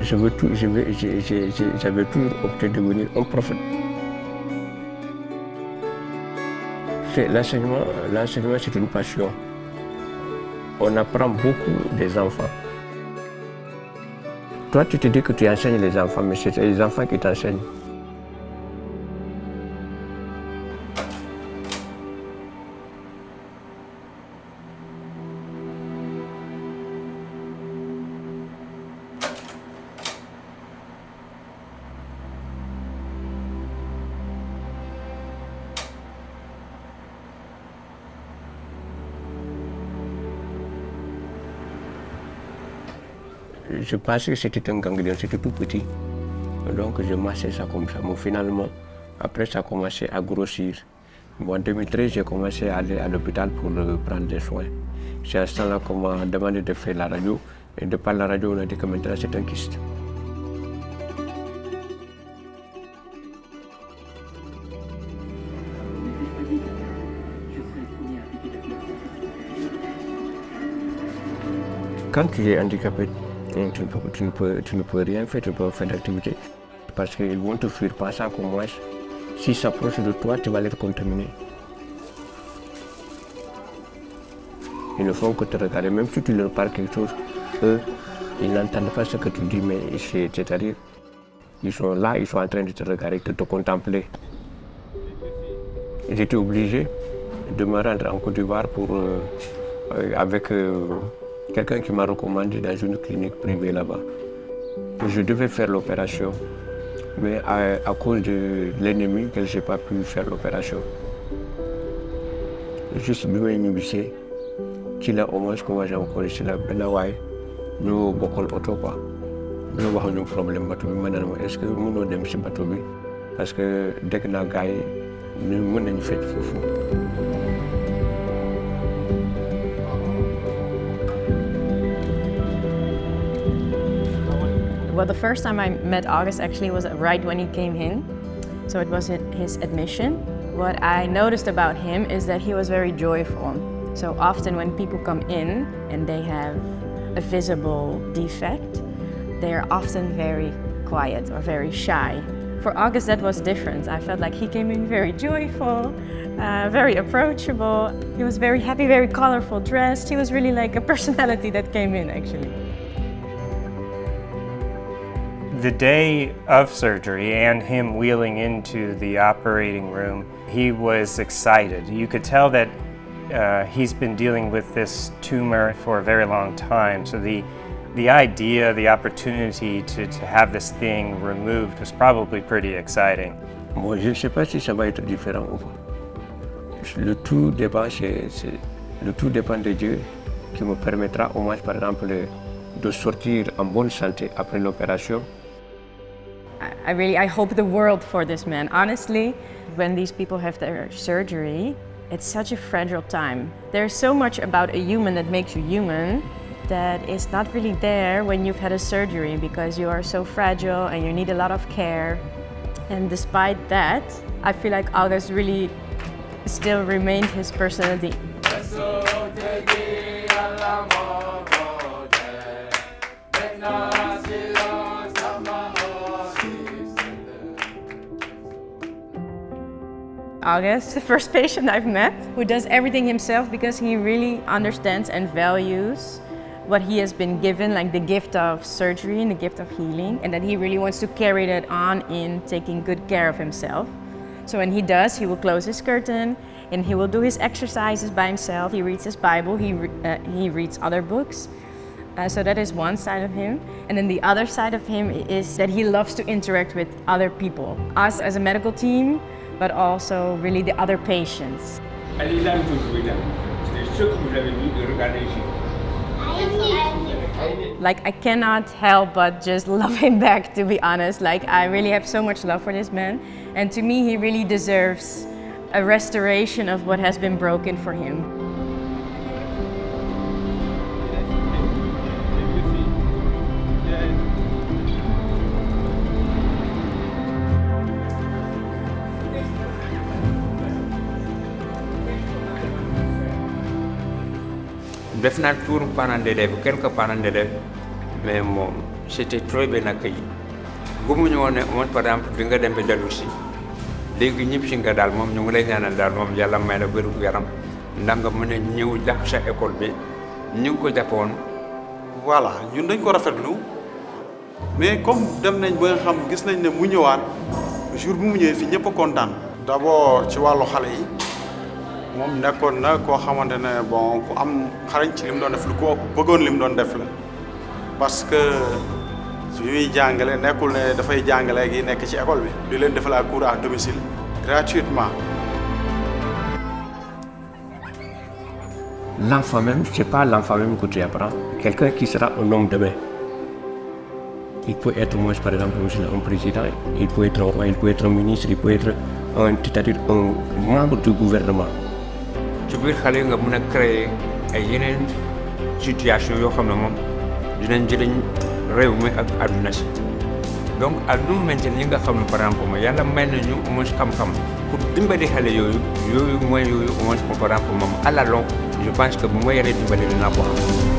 J'avais toujours opté de devenir un prophète. L'enseignement, c'est une passion. On apprend beaucoup des enfants. Toi, tu te dis que tu enseignes les enfants, mais c'est les enfants qui t'enseignent. Je pensais que c'était un ganglion, c'était tout petit. Donc je massais ça comme ça. Mais finalement, après ça a commencé à grossir. Bon, en 2013, j'ai commencé à aller à l'hôpital pour prendre des soins. C'est à ce temps-là qu'on m'a demandé de faire la radio. Et de par la radio, on a dit que maintenant c'est un kyste. Quand tu es handicapé, tu ne peux rien faire, tu ne peux pas faire d'activité. Parce qu'ils vont te fuir, pensant qu'au moins, s'ils s'approchent de toi, tu vas les contaminer. Ils ne font que te regarder, même si tu leur parles quelque chose, eux, ils n'entendent pas ce que tu dis, mais c'est-à-dire, ils sont là, ils sont en train de te regarder, de te contempler. J'étais obligé de me rendre en Côte d'Ivoire avec quelqu'un qui m'a recommandé dans une clinique privée là-bas. Je devais faire l'opération, mais à cause de l'ennemi, je n'ai pas pu faire l'opération. Juste bi may ñibbisee ci la au moins commencé encore ci la benn waay ñu bokkal oto quoi ñu wax ñu problème bateau bi ma ne ma est-ce que mënoo dem si bateau bi parce que dégg naa gars yi ñu mën nañu fekk foofu. Well, the first time I met August actually was right when he came in. So it was his admission. What I noticed about him is that he was very joyful. So often when people come in and they have a visible defect, they are often very quiet or very shy. For August, that was different. I felt like he came in very joyful, very approachable. He was very happy, very colorful dressed. He was really like a personality that came in, actually. The day of surgery and him wheeling into the operating room, he was excited. You could tell that he's been dealing with this tumor for a very long time. So the idea, the opportunity to have this thing removed was probably pretty exciting. Moi, je ne sais pas si ça va être différent ou pas. Le tout dépend de Dieu qui me permettra au moins, par exemple, de sortir en bonne santé après l'opération. I hope the world for this man. Honestly, when these people have their surgery, it's such a fragile time. There's so much about a human that makes you human that is not really there when you've had a surgery because you are so fragile and you need a lot of care. And despite that, I feel like August really still remained his personality. August, the first patient I've met, who does everything himself because he really understands and values what he has been given, like the gift of surgery and the gift of healing, and that he really wants to carry that on in taking good care of himself. So when he does, he will close his curtain and he will do his exercises by himself. He reads his Bible, he reads other books. So that is one side of him. And then the other side of him is that he loves to interact with other people. Us as a medical team, but also really the other patients. Like I cannot help but just love him back, to be honest. Like I really have so much love for this man. And to me, he really deserves a restoration of what has been broken for him. def naa tour parents d'élèves quelques parents d'élèves mais moom c'était très bien accueilli gëmuñu woon ne moom par exemple di nga dem ba dellu si léegi ñëpp si nga daal moom ñu ngi lay ñaanal daal moom yàlla may la wéru yaram ndax nga mën a ñëw jàpp sa école bi ñu ngi ko jàppoon. voilà ñun dañ ko rafetlu mais comme dem nañ ba nga xam gis nañ ne mu ñëwaat jour bu mu ñëwee fii ñëpp a kontaan. d'abord ci wàllu xale yi moom nekkoon na koo xamante ne bon ku am xarañ ci li mu doon def lu ko bëggoon li mu doon def la parce que su ñuy jàngale nekkul ne dafay jàngale gi nekk ci école bi di leen defal ay cours à domicile gratuitement. L'enfant même, c'est pas l'enfant même que tu apprends. Quelqu'un qui sera un homme demain. Il peut être, moi, par exemple, un président, il peut être un roi, il peut être un ministre, il peut être c'est-à-dire un membre du gouvernement. ci biir xale nga mën a créer ay yeneen situation yoo xam ne moom dinañ jëriñ réew mi ak àdduna si donc à nous maintenant ñi nga xam ne par exemple moom yàlla may nañu au moins xam-xam pour dimbali xale yooyu mooy yooyu au moins par exemple moom à la longue je pense que bu ma yaree dimbali dinaa ko xam.